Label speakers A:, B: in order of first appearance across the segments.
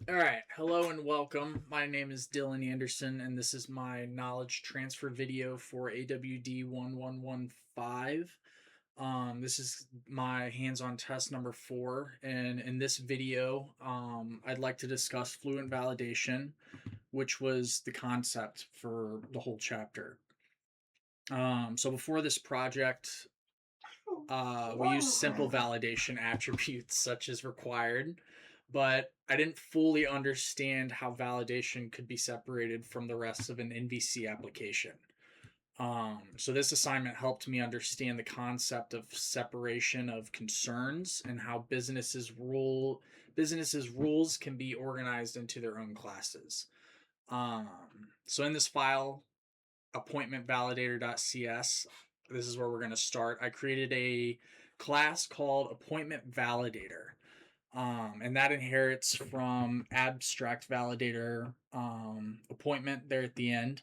A: All right, hello and welcome. My name is Dylan Anderson, and this is my knowledge transfer video for AWD 1115. This is my hands-on test number 4, and in this video, I'd like to discuss fluent validation, which was the concept for the whole chapter. So before this project, we used simple validation attributes such as required, but I didn't fully understand how validation could be separated from the rest of an MVC application. So this assignment helped me understand the concept of separation of concerns and how businesses rules can be organized into their own classes. Um, so in this file, appointmentvalidator.cs, this is where we're going to start. I created a class called appointment validator. And that inherits from abstract validator appointment there at the end.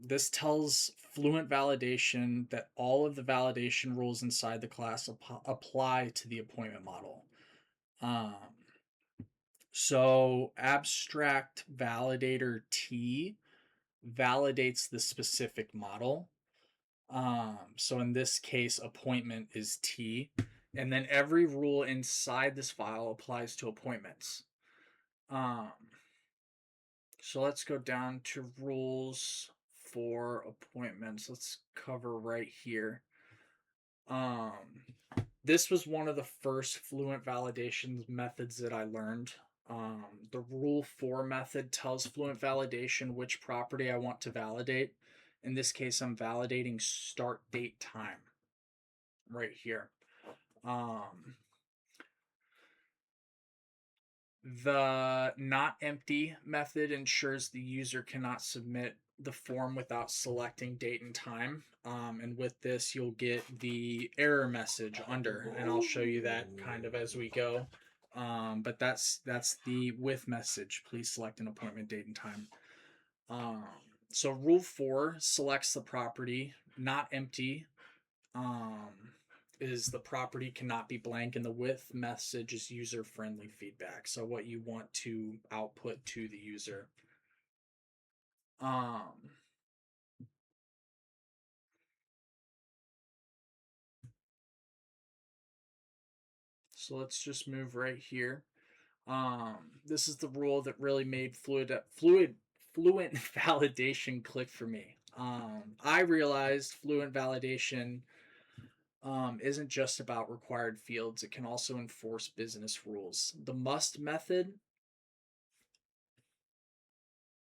A: This tells Fluent Validation that all of the validation rules inside the class apply to the appointment model. Um, so abstract validator T validates the specific model. So in this case, appointment is T, and then every rule inside this file applies to appointments. Um, so let's go down to rules for appointments. Let's cover right here. Um, this was one of the first Fluent validation methods that I learned. The rule for method tells Fluent validation which property I want to validate. In this case, I'm validating start date time right here. The not empty method ensures the user cannot submit the form without selecting date and time. And with this, you'll get the error message under, and I'll show you that kind of as we go. But that's the with message. Please select an appointment date and time. So rule 4 selects the property not empty. Is the property cannot be blank, and the with message is user friendly feedback. So what you want to output to the user. So let's just move right here. This is the rule that really made fluent validation click for me. I realized fluent validation isn't just about required fields. It can also enforce business rules. The must method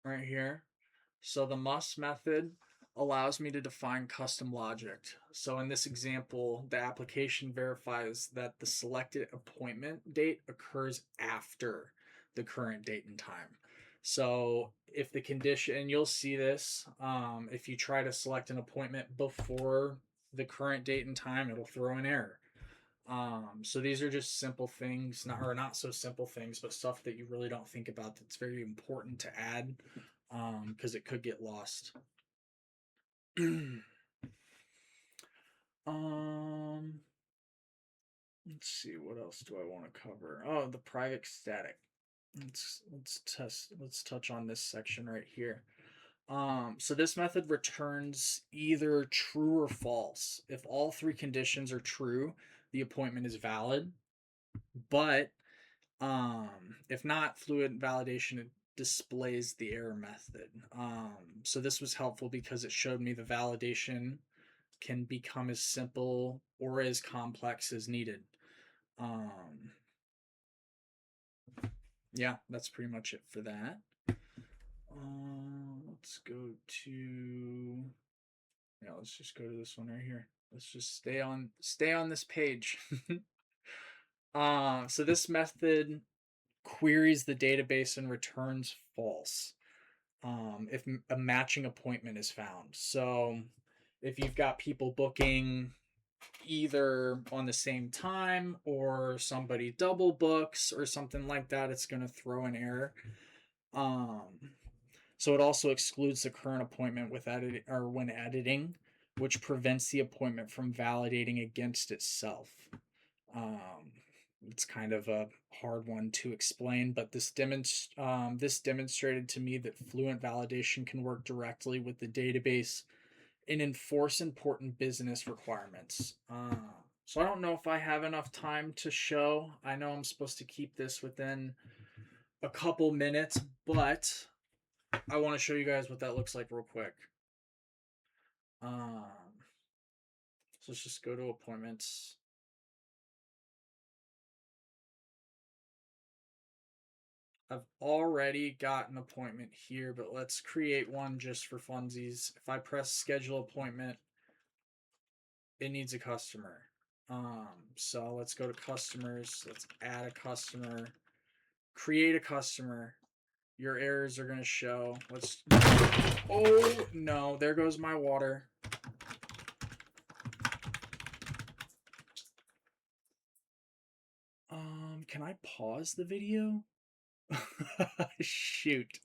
A: right here. So the must method allows me to define custom logic. So in this example, the application verifies that the selected appointment date occurs after the current date and time. So if the condition, and you'll see this, if you try to select an appointment before the current date and time, it'll throw an error. So these are just simple things, not so simple things, but stuff that you really don't think about that's very important to add, because it could get lost. Let's see, what else do I want to cover? Oh, the private static. Let's touch on this section right here. So this method returns either true or false. If all 3 conditions are true, the appointment is valid. But if not, fluent validation displays the error method. So this was helpful because it showed me the validation can become as simple or as complex as needed. Yeah, that's pretty much it for that. Let's go to, yeah, let's just go to this one right here. Let's just stay on this page. So this method queries the database and returns false if a matching appointment is found. So if you've got people booking either on the same time or somebody double books or something like that, it's going to throw an error. So it also excludes the current appointment with edit or when editing, which prevents the appointment from validating against itself. It's kind of a hard one to explain, but this demonstrated to me that Fluent Validation can work directly with the database and enforce important business requirements. So I don't know if I have enough time to show. I know I'm supposed to keep this within a couple minutes, but I want to show you guys what that looks like real quick. Um, so let's just go to appointments. I've already got an appointment here, but let's create one just for funsies. If I press schedule appointment, it needs a customer. So let's go to customers. Let's add a customer, create a customer. Your errors are going to show. Oh no, there goes my water. Can I pause the video? Shoot.